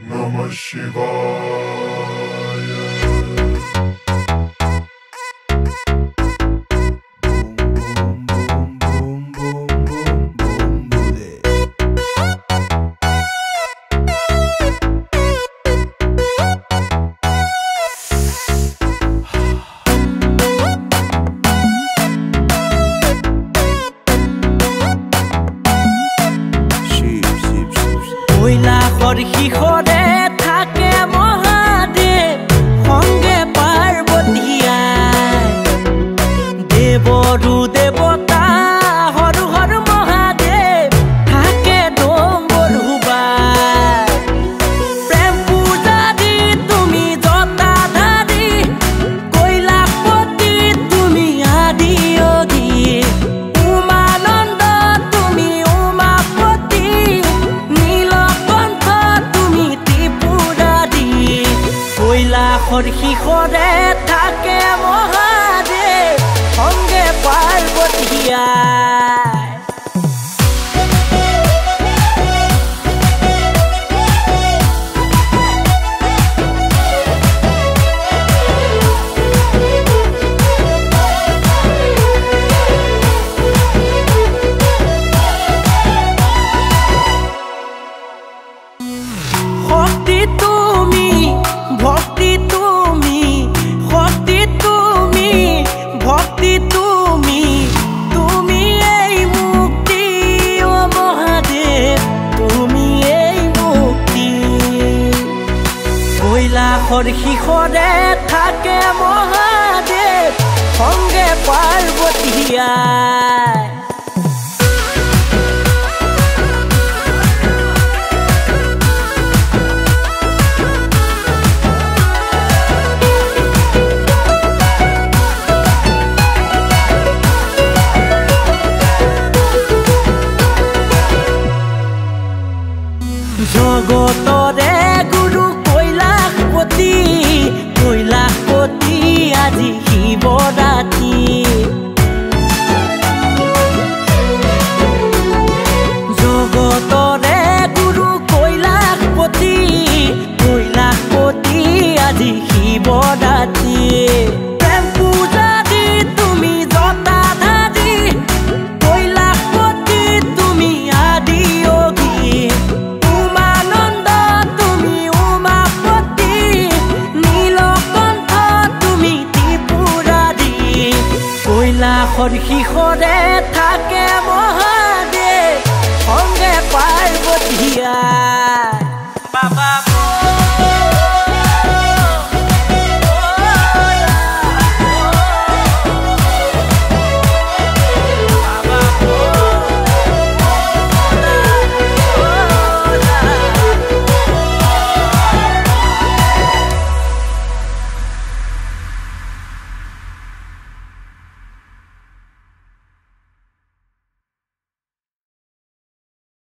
Namah Shivaya. শিখরে থাকে মহাদেব সঙ্গে পার্বতীয়াই দেবরু দেবতা হর হর মহাদেব থাকে ডম্বরুবাই প্রেম পূজা দি তুমি জটাধারী কৈলাসপতি তুমি আদি যোগী উমানন্দ তুমি উমাপতি কৈলাসৰ শিখৰে থাকে মহাদেৱ সঙ্গে পাৰ্বতীয়াই শক্তি তুমি ভক্তি তুমি শক্তি তুমি ভক্তি তুমি তুমি এই মুক্তি ও মহাদেৱ তুমি এই মুক্তি কৈলাসৰ শিখৰে থাকে মহাদেৱ সঙ্গে পাৰ্বতীয়াই জগতৰে গুৰু কৈলাসপতি কৈলাসপতি আজি শিৱৰাত্ৰি জগতৰে গুৰু কৈলাসপতি কৈলাসপতি আজি শিৱৰাত্ৰি প্ৰেম পূজা দি তুমি জটাধাৰী কৈলাসপতি তুমি আদি যোগী কৈলাসৰ শিখৰে থাকে মহাদেৱ সঙ্গে পাৰ্বতীয়াই